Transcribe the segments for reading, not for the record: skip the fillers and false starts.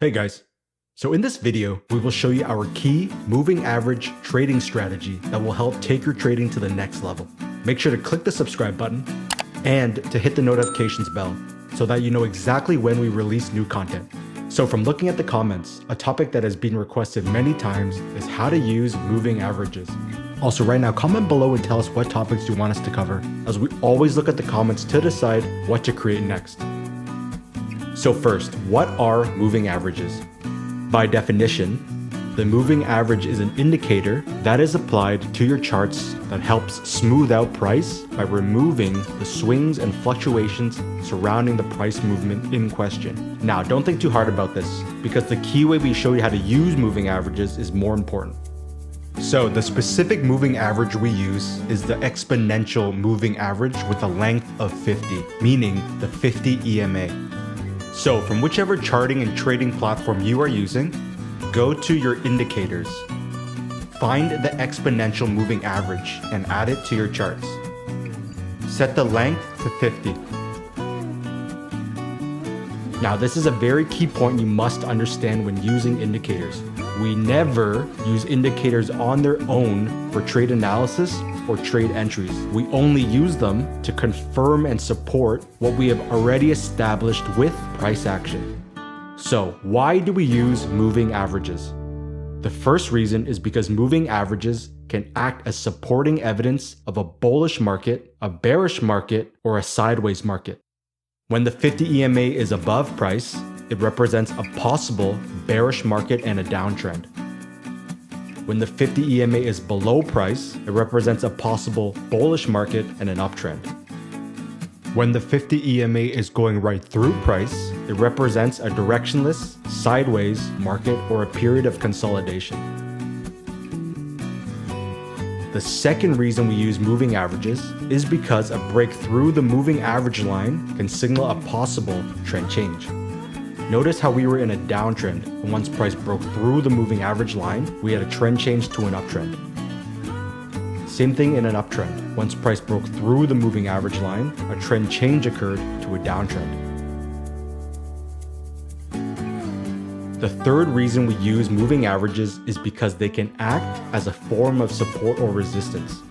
Hey guys, so in this video, we will show you our key moving average trading strategy that will help take your trading to the next level. Make sure to click the subscribe button and to hit the notifications bell so that you know exactly when we release new content. So from looking at the comments, a topic that has been requested many times is how to use moving averages. Also right now, comment below and tell us what topics you want us to cover, as we always look at the comments to decide what to create next. So first, what are moving averages? By definition, the moving average is an indicator that is applied to your charts that helps smooth out price by removing the swings and fluctuations surrounding the price movement in question. Now, don't think too hard about this, because the key way we show you how to use moving averages is more important. So the specific moving average we use is the exponential moving average with a length of 50, meaning the 50 EMA. So from whichever charting and trading platform you are using, go to your indicators. Find the exponential moving average and add it to your charts. Set the length to 50. Now this is a very key point you must understand when using indicators. We never use indicators on their own for trade analysis or trade entries. We only use them to confirm and support what we have already established with price action. So why do we use moving averages? The first reason is because moving averages can act as supporting evidence of a bullish market, a bearish market, or a sideways market. When the 50 EMA is above price, it represents a possible bearish market and a downtrend. When the 50 EMA is below price, it represents a possible bullish market and an uptrend. When the 50 EMA is going right through price, it represents a directionless, sideways market or a period of consolidation. The second reason we use moving averages is because a break through the moving average line can signal a possible trend change. Notice how we were in a downtrend, and once price broke through the moving average line, we had a trend change to an uptrend. Same thing in an uptrend. Once price broke through the moving average line, a trend change occurred to a downtrend. The third reason we use moving averages is because they can act as a form of support or resistance.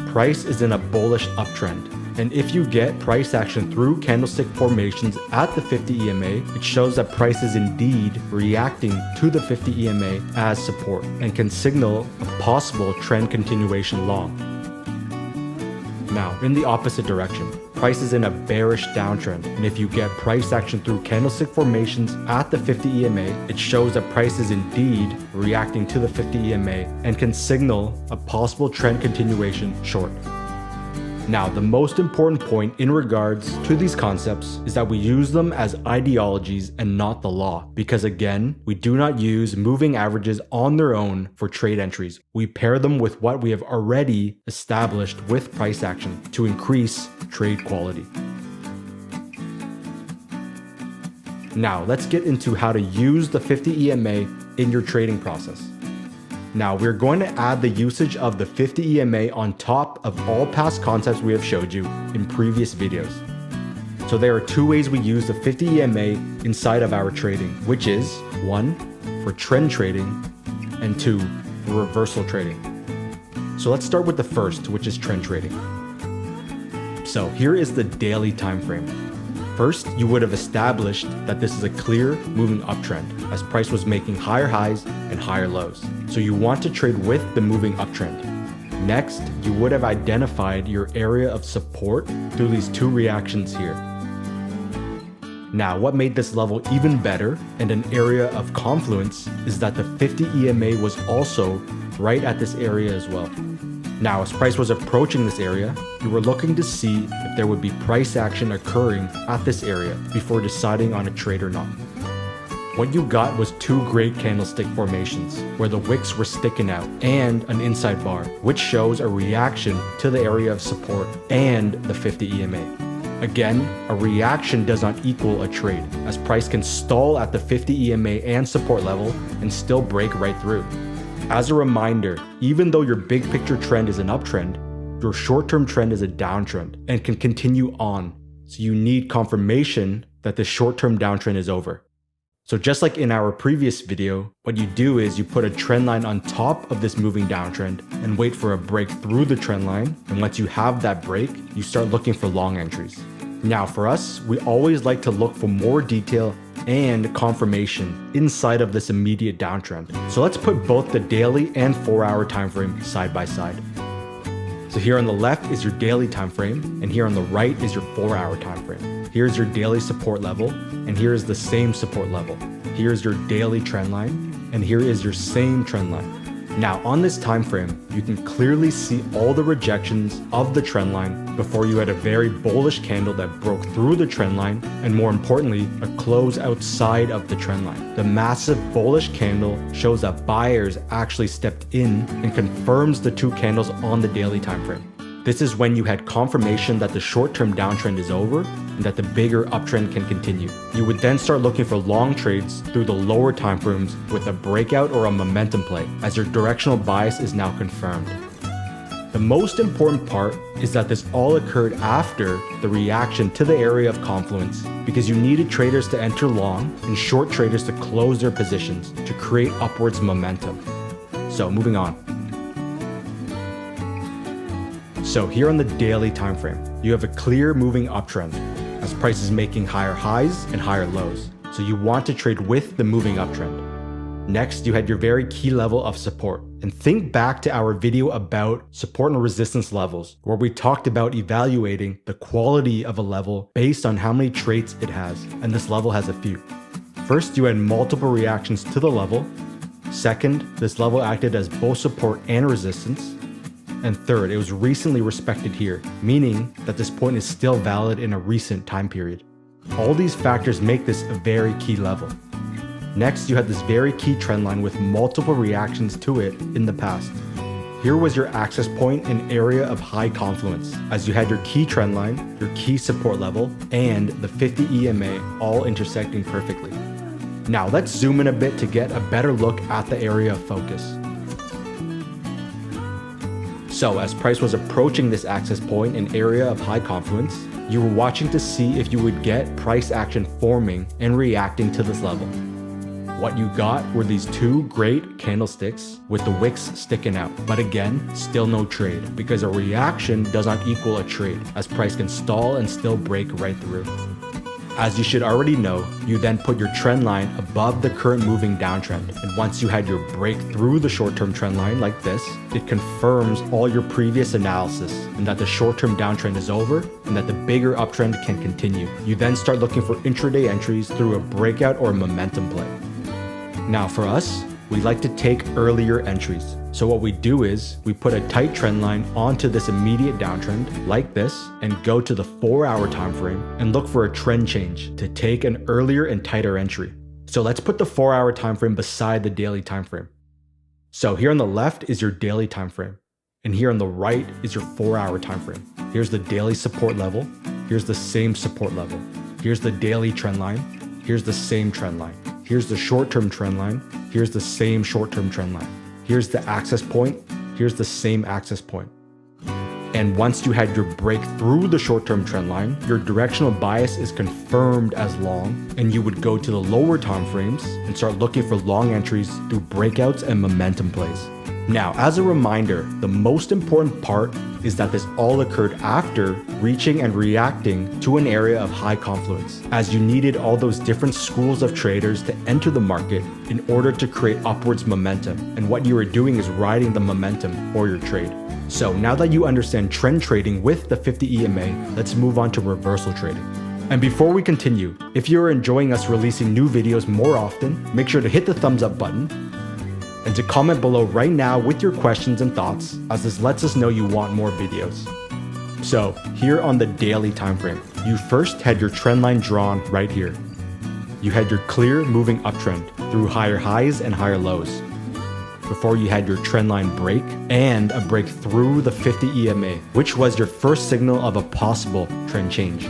Price is in a bullish uptrend, and if you get price action through candlestick formations at the 50 EMA, it shows that price is indeed reacting to the 50 EMA as support and can signal a possible trend continuation long. Now, in the opposite direction, price is in a bearish downtrend, and if you get price action through candlestick formations at the 50 EMA, it shows that price is indeed reacting to the 50 EMA and can signal a possible trend continuation short. Now, the most important point in regards to these concepts is that we use them as ideologies and not the law, because again, we do not use moving averages on their own for trade entries. We pair them with what we have already established with price action to increase trade quality. Now, let's get into how to use the 50 EMA in your trading process. Now, we're going to add the usage of the 50 EMA on top of all past concepts we have showed you in previous videos. So there are two ways we use the 50 EMA inside of our trading, which is 1, for trend trading, and 2, for reversal trading. So let's start with the first, which is trend trading. So here is the daily time frame. First, you would have established that this is a clear moving uptrend as price was making higher highs and higher lows. So you want to trade with the moving uptrend. Next, you would have identified your area of support through these two reactions here. Now, what made this level even better and an area of confluence is that the 50 EMA was also right at this area as well. Now, as price was approaching this area, you were looking to see if there would be price action occurring at this area before deciding on a trade or not. What you got was two great candlestick formations where the wicks were sticking out and an inside bar, which shows a reaction to the area of support and the 50 EMA. Again, a reaction does not equal a trade, as price can stall at the 50 EMA and support level and still break right through. As a reminder, even though your big picture trend is an uptrend, your short-term trend is a downtrend and can continue on. So you need confirmation that the short-term downtrend is over. So just like in our previous video, what you do is you put a trend line on top of this moving downtrend and wait for a break through the trend line. And once you have that break, you start looking for long entries. Now for us, we always like to look for more detail and confirmation inside of this immediate downtrend. So let's put both the daily and 4-hour time frame side by side. So here on the left is your daily time frame, and here on the right is your 4-hour time frame. Here's your daily support level, and here is the same support level. Here's your daily trend line, and here is your same trend line. Now on this time frame, you can clearly see all the rejections of the trend line before you had a very bullish candle that broke through the trend line, and more importantly, a close outside of the trend line. The massive bullish candle shows that buyers actually stepped in and confirms the 2 candles on the daily time frame. This is when you had confirmation that the short-term downtrend is over and that the bigger uptrend can continue. You would then start looking for long trades through the lower time frames with a breakout or a momentum play, as your directional bias is now confirmed. The most important part is that this all occurred after the reaction to the area of confluence, because you needed traders to enter long and short traders to close their positions to create upwards momentum. So moving on. So here on the daily time frame, you have a clear moving uptrend as price is making higher highs and higher lows. So you want to trade with the moving uptrend. Next, you had your very key level of support. And think back to our video about support and resistance levels, where we talked about evaluating the quality of a level based on how many traits it has. And this level has a few. First, you had multiple reactions to the level. Second, this level acted as both support and resistance. And third, it was recently respected here, meaning that this point is still valid in a recent time period. All these factors make this a very key level. Next, you had this very key trend line with multiple reactions to it in the past. Here was your access point and area of high confluence, as you had your key trend line, your key support level, and the 50 EMA all intersecting perfectly. Now let's zoom in a bit to get a better look at the area of focus. So as price was approaching this access point and area of high confluence, you were watching to see if you would get price action forming and reacting to this level. What you got were these 2 great candlesticks with the wicks sticking out, but again, still no trade, because a reaction does not equal a trade, as price can stall and still break right through. As you should already know, you then put your trend line above the current moving downtrend, and once you had your break through the short-term trend line like this, it confirms all your previous analysis and that the short-term downtrend is over and that the bigger uptrend can continue. You then start looking for intraday entries through a breakout or a momentum play. Now for us, we like to take earlier entries. So what we do is we put a tight trend line onto this immediate downtrend like this and go to the 4-hour time frame and look for a trend change to take an earlier and tighter entry. So let's put the 4-hour time frame beside the daily time frame. So here on the left is your daily time frame, and here on the right is your 4-hour time frame. Here's the daily support level, here's the same support level. Here's the daily trend line, here's the same trend line. Here's the short-term trend line, here's the same short-term trend line. Here's the access point, here's the same access point. And once you had your break through the short-term trend line, your directional bias is confirmed as long, and you would go to the lower time frames and start looking for long entries through breakouts and momentum plays. Now, as a reminder, the most important part is that this all occurred after reaching and reacting to an area of high confluence, as you needed all those different schools of traders to enter the market in order to create upwards momentum, and what you were doing is riding the momentum for your trade. So now that you understand trend trading with the 50 EMA, let's move on to reversal trading. And before we continue, if you're enjoying us releasing new videos more often, make sure to hit the thumbs up button and to comment below right now with your questions and thoughts, as this lets us know you want more videos. So here on the daily time frame, you first had your trend line drawn right here. You had your clear moving uptrend through higher highs and higher lows, before you had your trend line break and a break through the 50 EMA, which was your first signal of a possible trend change.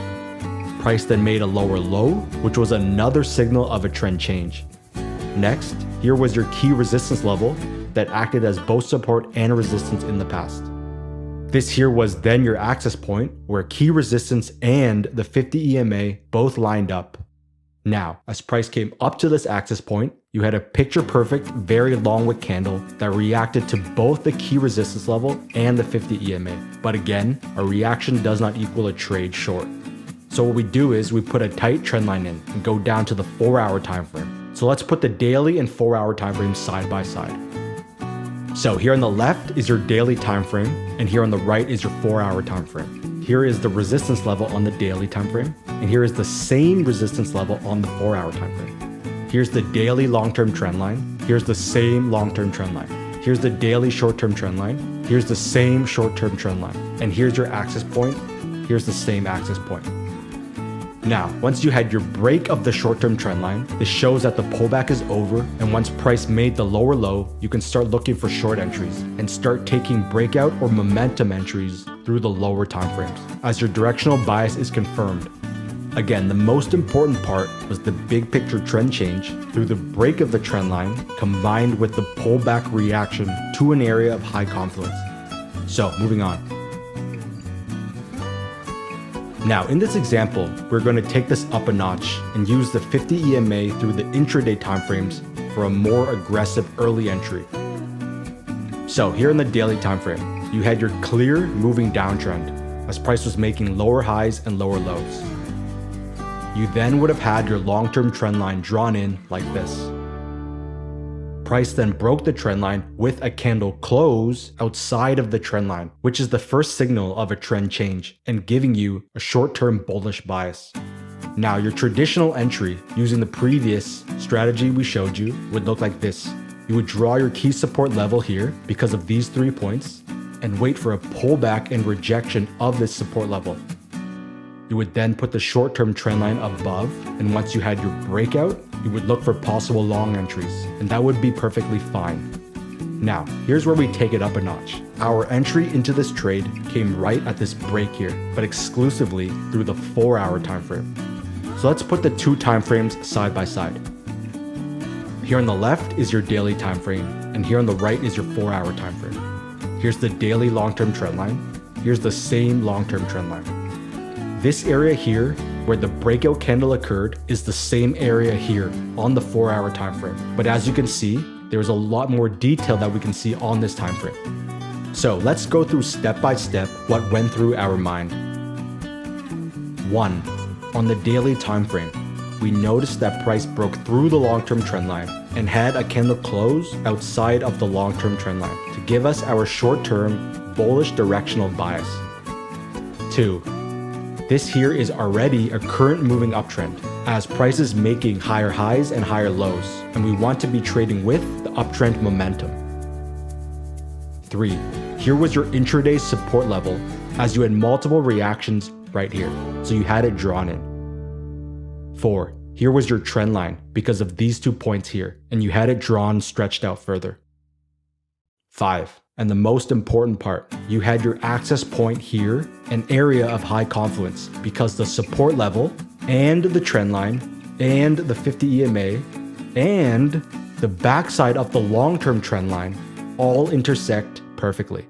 Price then made a lower low, which was another signal of a trend change. Next, here was your key resistance level that acted as both support and resistance in the past. This here was then your access point where key resistance and the 50 EMA both lined up. Now, as price came up to this axis point, you had a picture-perfect, very long wick candle that reacted to both the key resistance level and the 50 EMA. But again, a reaction does not equal a trade short. So what we do is we put a tight trend line in and go down to the 4-hour time frame. So let's put the daily and 4-hour time frames side by side. So here on the left is your daily time frame, and here on the right is your 4-hour time frame. Here is the resistance level on the daily time frame, and here is the same resistance level on the 4-hour time frame. Here's the daily long-term trend line. Here's the same long-term trend line. Here's the daily short-term trend line. Here's the same short-term trend line. And here's your axis point. Here's the same axis point. Now, once you had your break of the short-term trend line, this shows that the pullback is over, and once price made the lower low, you can start looking for short entries and start taking breakout or momentum entries through the lower time frames as your directional bias is confirmed. Again, the most important part was the big picture trend change through the break of the trend line combined with the pullback reaction to an area of high confluence. So, moving on. Now, in this example, we're going to take this up a notch and use the 50 EMA through the intraday timeframes for a more aggressive early entry. So here in the daily time frame, you had your clear moving downtrend as price was making lower highs and lower lows. You then would have had your long-term trend line drawn in like this. Price then broke the trend line with a candle close outside of the trend line, which is the first signal of a trend change and giving you a short-term bullish bias. Now, your traditional entry using the previous strategy we showed you would look like this. You would draw your key support level here because of these 3 points and wait for a pullback and rejection of this support level. You would then put the short-term trend line above, and once you had your breakout, you would look for possible long entries, and that would be perfectly fine. Now, here's where we take it up a notch. Our entry into this trade came right at this break here, but exclusively through the 4-hour time frame. So let's put the 2 time frames side by side. Here on the left is your daily time frame, and here on the right is your 4-hour time frame. Here's the daily long-term trend line. Here's the same long-term trend line. This area here, where the breakout candle occurred, is the same area here on the 4-hour time frame. But as you can see, there's a lot more detail that we can see on this time frame. So let's go through step by step what went through our mind. 1. On the daily time frame, we noticed that price broke through the long-term trend line and had a candle close outside of the long-term trend line to give us our short-term bullish directional bias. 2. This here is already a current moving uptrend as price is making higher highs and higher lows, and we want to be trading with the uptrend momentum. 3. Here was your intraday support level as you had multiple reactions right here, so you had it drawn in. 4. Here was your trend line because of these 2 points here, and you had it drawn stretched out further. 5. And the most important part, you had your access point here, an area of high confluence, because the support level and the trend line and the 50 EMA and the backside of the long-term trend line all intersect perfectly.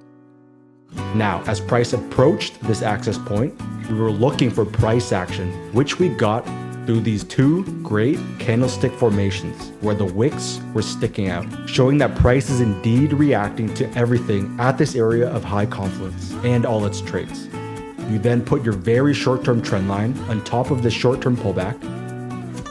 Now, as price approached this access point, we were looking for price action, which we got through these 2 great candlestick formations where the wicks were sticking out, showing that price is indeed reacting to everything at this area of high confluence and all its traits. You then put your very short-term trend line on top of this short-term pullback,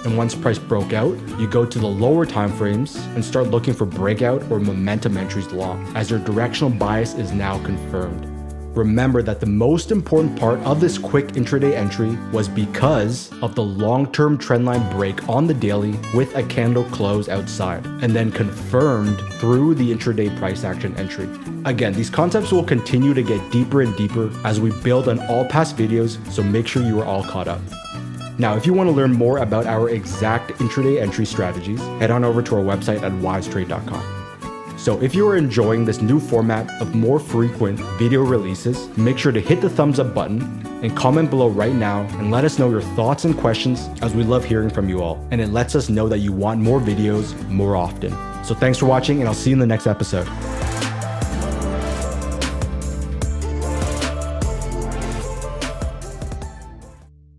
and once price broke out, you go to the lower time frames and start looking for breakout or momentum entries long, as your directional bias is now confirmed. Remember that the most important part of this quick intraday entry was because of the long-term trendline break on the daily with a candle close outside, and then confirmed through the intraday price action entry. Again, these concepts will continue to get deeper and deeper as we build on all past videos, so make sure you are all caught up. Now, if you want to learn more about our exact intraday entry strategies, head on over to our website at Wysetrade.com. So if you are enjoying this new format of more frequent video releases, make sure to hit the thumbs up button and comment below right now and let us know your thoughts and questions, as we love hearing from you all, and it lets us know that you want more videos more often. So thanks for watching, and I'll see you in the next episode.